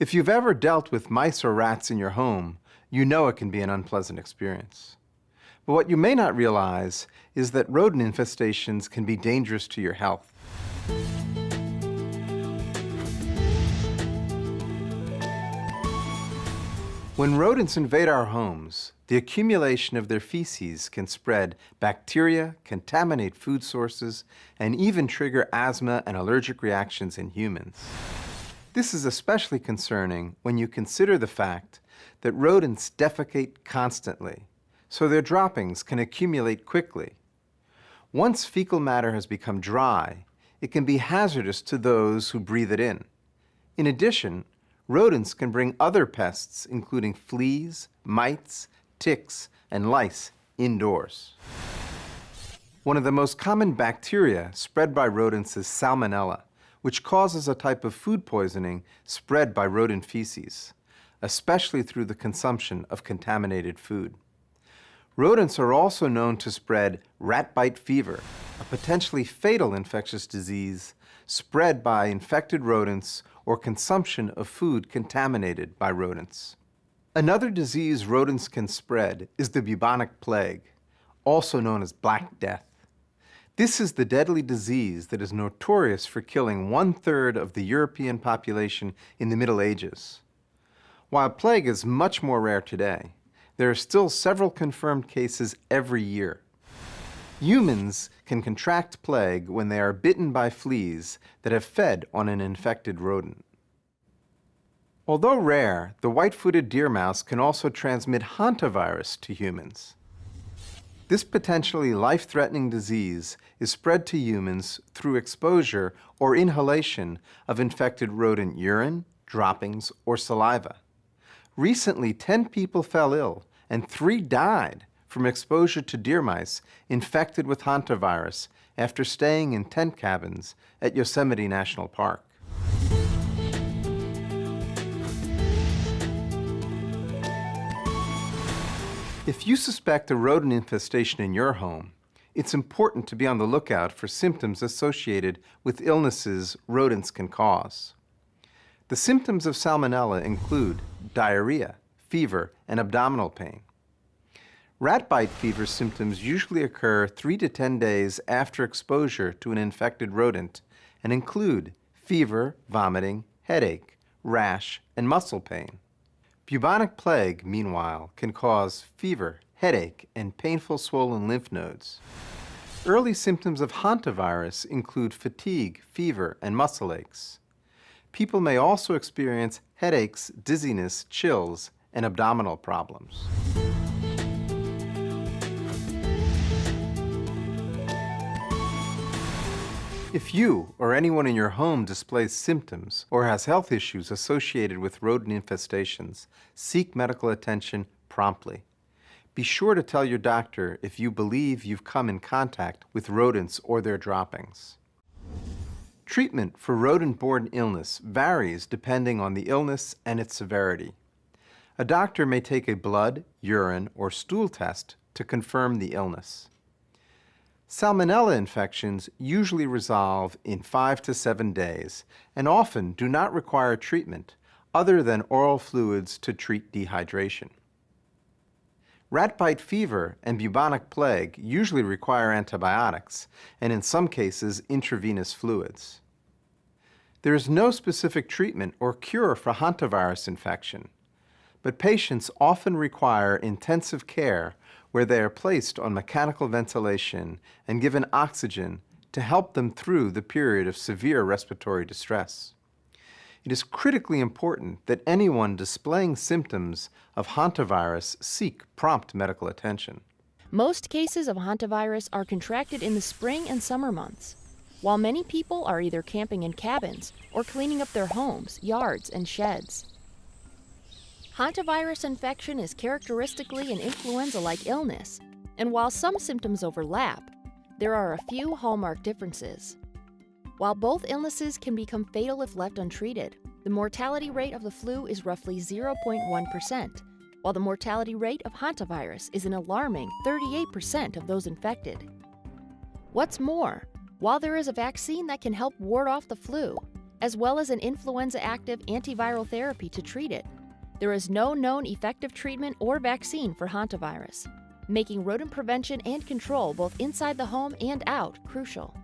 If you've ever dealt with mice or rats in your home, you know it can be an unpleasant experience. But what you may not realize is that rodent infestations can be dangerous to your health. When rodents invade our homes, the accumulation of their feces can spread bacteria, contaminate food sources, and even trigger asthma and allergic reactions in humans. This is especially concerning when you consider the fact that rodents defecate constantly, so their droppings can accumulate quickly. Once fecal matter has become dry, it can be hazardous to those who breathe it in. In addition, rodents can bring other pests, including fleas, mites, ticks, and lice, indoors. One of the most common bacteria spread by rodents is Salmonella, which causes a type of food poisoning spread by rodent feces, especially through the consumption of contaminated food. Rodents are also known to spread rat bite fever, a potentially fatal infectious disease spread by infected rodents or consumption of food contaminated by rodents. Another disease rodents can spread is the Bubonic Plague, also known as Black Death. This is the deadly disease that is notorious for killing 1/3 of the European population in the Middle Ages. While plague is much more rare today, there are still several confirmed cases every year. Humans can contract plague when they are bitten by fleas that have fed on an infected rodent. Although rare, the white-footed deer mouse can also transmit Hantavirus to humans. This potentially life-threatening disease is spread to humans through exposure or inhalation of infected rodent urine, droppings, or saliva. Recently, 10 people fell ill and 3 died from exposure to deer mice infected with Hantavirus after staying in tent cabins at Yosemite National Park. If you suspect a rodent infestation in your home, it's important to be on the lookout for symptoms associated with illnesses rodents can cause. The symptoms of Salmonella include diarrhea, fever, and abdominal pain. Rat bite fever symptoms usually occur 3 to 10 days after exposure to an infected rodent and include fever, vomiting, headache, rash, and muscle pain. Bubonic plague, meanwhile, can cause fever, headache, and painful swollen lymph nodes. Early symptoms of Hantavirus include fatigue, fever, and muscle aches. People may also experience headaches, dizziness, chills, and abdominal problems. If you or anyone in your home displays symptoms or has health issues associated with rodent infestations, seek medical attention promptly. Be sure to tell your doctor if you believe you've come in contact with rodents or their droppings. Treatment for rodent-borne illness varies depending on the illness and its severity. A doctor may take a blood, urine, or stool test to confirm the illness. Salmonella infections usually resolve in 5 to 7 days and often do not require treatment other than oral fluids to treat dehydration. Rat bite fever and bubonic plague usually require antibiotics and in some cases intravenous fluids. There is no specific treatment or cure for hantavirus infection, but patients often require intensive care where they are placed on mechanical ventilation and given oxygen to help them through the period of severe respiratory distress. It is critically important that anyone displaying symptoms of hantavirus seek prompt medical attention. Most cases of hantavirus are contracted in the spring and summer months, while many people are either camping in cabins or cleaning up their homes, yards, and sheds. Hantavirus infection is characteristically an influenza-like illness, and while some symptoms overlap, there are a few hallmark differences. While both illnesses can become fatal if left untreated, the mortality rate of the flu is roughly 0.1%, while the mortality rate of hantavirus is an alarming 38% of those infected. What's more, while there is a vaccine that can help ward off the flu, as well as an influenza-active antiviral therapy to treat it. There is no known effective treatment or vaccine for hantavirus, making rodent prevention and control both inside the home and out crucial.